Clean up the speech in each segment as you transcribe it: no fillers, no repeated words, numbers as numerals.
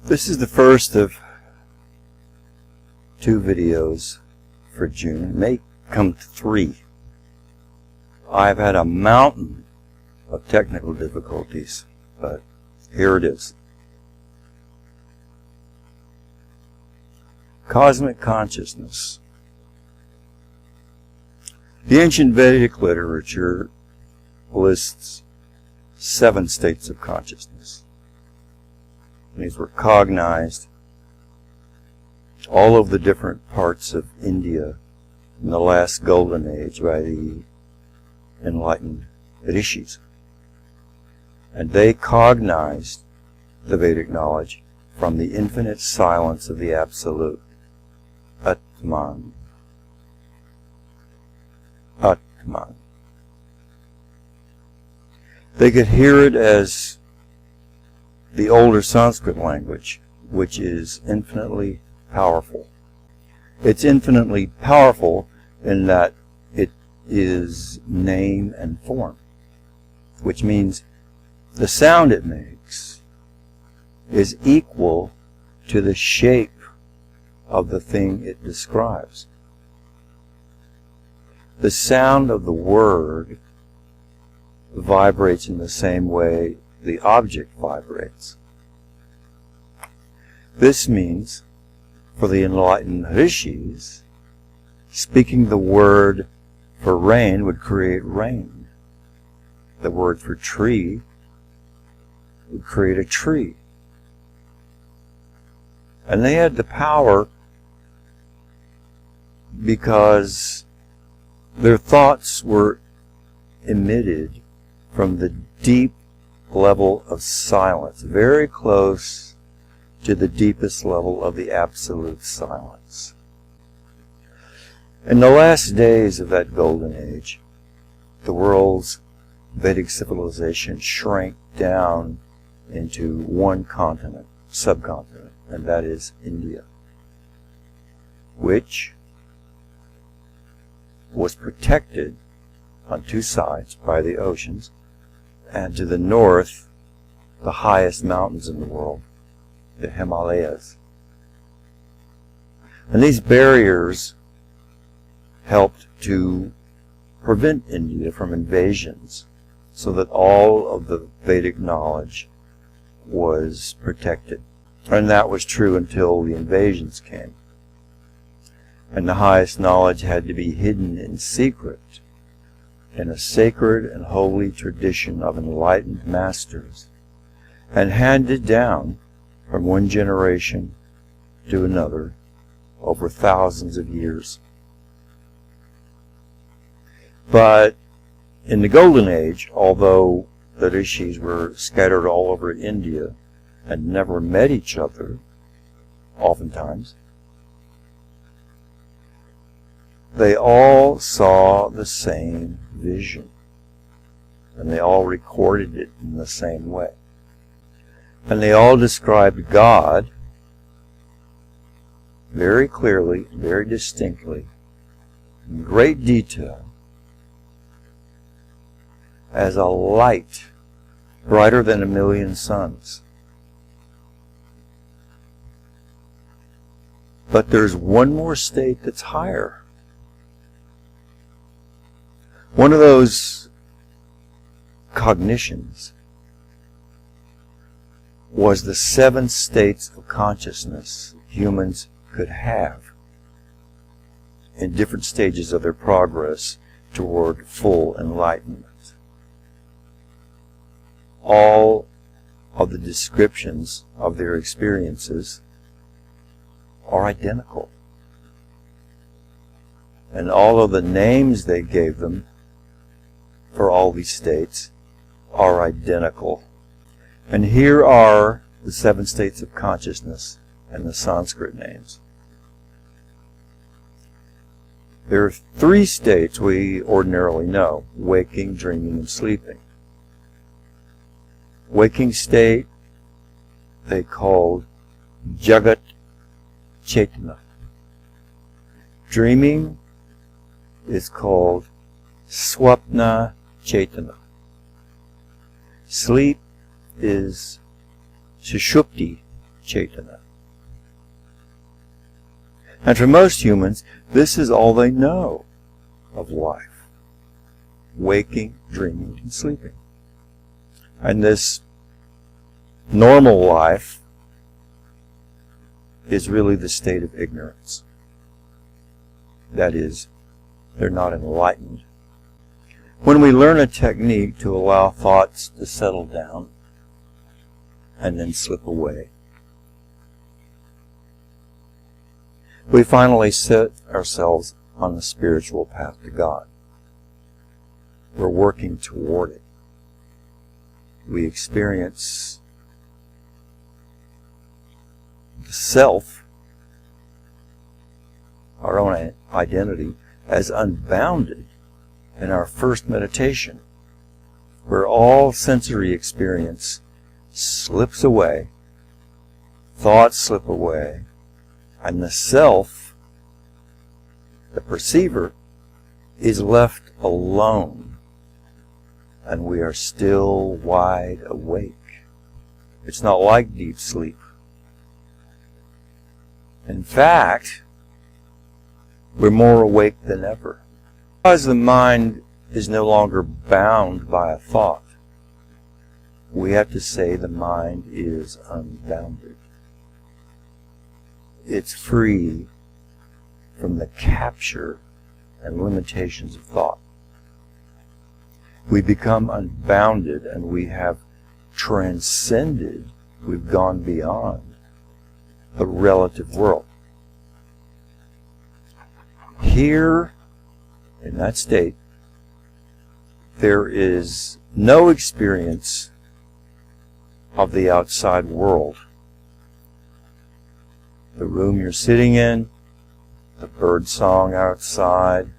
This is the first of 2 videos for June. It may come to 3. I've had a mountain of technical difficulties, but here it is. Cosmic consciousness. The ancient Vedic literature lists 7 states of consciousness. These were cognized all over the different parts of India in the last golden age by the enlightened rishis. And they cognized the Vedic knowledge from the infinite silence of the Absolute, Atman. Atman. They could hear it as the older Sanskrit language, which is infinitely powerful. It's infinitely powerful in that it is name and form, which means the sound it makes is equal to the shape of the thing it describes. The sound of the word vibrates in the same way the object vibrates. This means, for the enlightened rishis, speaking the word for rain would create rain. The word for tree would create a tree. And they had the power because their thoughts were emitted from the deep level of silence, very close to the deepest level of the absolute silence. In the last days of that golden age, the world's Vedic civilization shrank down into one continent, subcontinent, and that is India, which was protected on 2 sides by the oceans, and to the north, the highest mountains in the world, the Himalayas. And these barriers helped to prevent India from invasions, so that all of the Vedic knowledge was protected. And that was true until the invasions came. And the highest knowledge had to be hidden in secret in a sacred and holy tradition of enlightened masters, and handed down from one generation to another over thousands of years. But in the Golden Age, although the rishis were scattered all over India and never met each other, oftentimes, they all saw the same vision, and they all recorded it in the same way. And they all described God very clearly, very distinctly, in great detail, as a light brighter than 1,000,000 suns. But there's one more state that's higher. One of those cognitions was the 7 states of consciousness humans could have in different stages of their progress toward full enlightenment. All of the descriptions of their experiences are identical. And all of the names they gave them for all these states are identical. And here are the 7 states of consciousness and the Sanskrit names. There are 3 states we ordinarily know: waking, dreaming, and sleeping. Waking state they called Jagat Chaitanya. Dreaming is called Swapna Chaitanya. Sleep is Sushupti Chaitanya. And for most humans, this is all they know of life. Waking, dreaming, and sleeping. And this normal life is really the state of ignorance. That is, they're not enlightened. When we learn a technique to allow thoughts to settle down and then slip away, we finally set ourselves on the spiritual path to God. We're working toward it. We experience the self, our own identity, as unbounded in our first meditation, where all sensory experience slips away, thoughts slip away, and the self, the perceiver, is left alone, and we are still wide awake. It's not like deep sleep. In fact, we're more awake than ever. Because the mind is no longer bound by a thought, we have to say the mind is unbounded. It's free from the capture and limitations of thought. We become unbounded and we have transcended, we've gone beyond the relative world. Here, in that state, there is no experience of the outside world. The room you're sitting in, the bird song outside,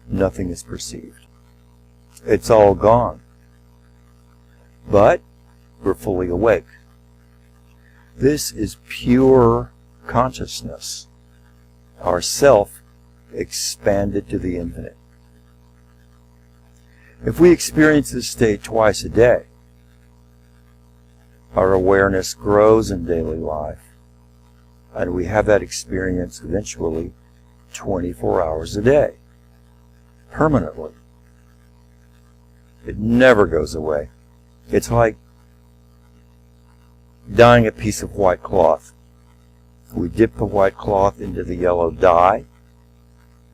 nothing is perceived. It's all gone. But we're fully awake. This is pure consciousness. Our self expanded to the infinite. If we experience this state twice a day, our awareness grows in daily life, and we have that experience eventually 24 hours a day, permanently. It never goes away. It's like dyeing a piece of white cloth. We dip the white cloth into the yellow dye,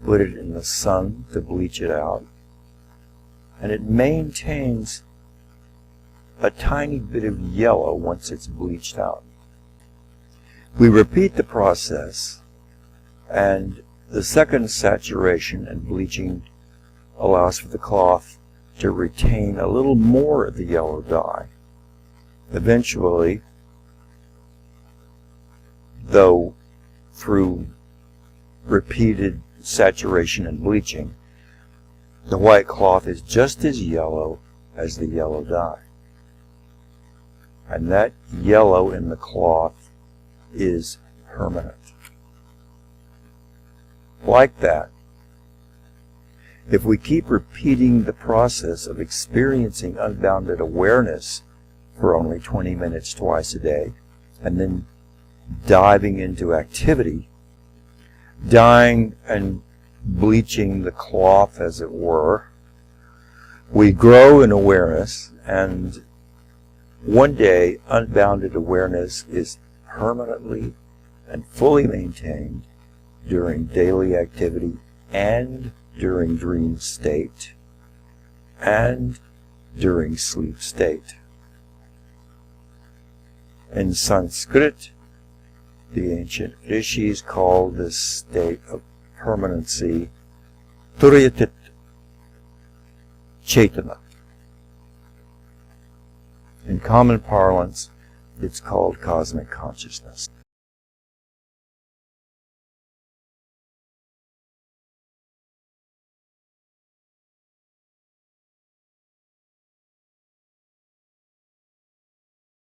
put it in the sun to bleach it out, and it maintains a tiny bit of yellow once it's bleached out. We repeat the process, and the second saturation and bleaching allows for the cloth to retain a little more of the yellow dye. Eventually, though through repeated saturation and bleaching, the white cloth is just as yellow as the yellow dye. And that yellow in the cloth is permanent. Like that, if we keep repeating the process of experiencing unbounded awareness for only 20 minutes twice a day, and then diving into activity, dyeing and bleaching the cloth, as it were, we grow in awareness, and one day unbounded awareness is permanently and fully maintained during daily activity and during dream state and during sleep state. In Sanskrit, the ancient rishis called this state of permanency Turiyatit Chaitanya. In common parlance, it's called cosmic consciousness.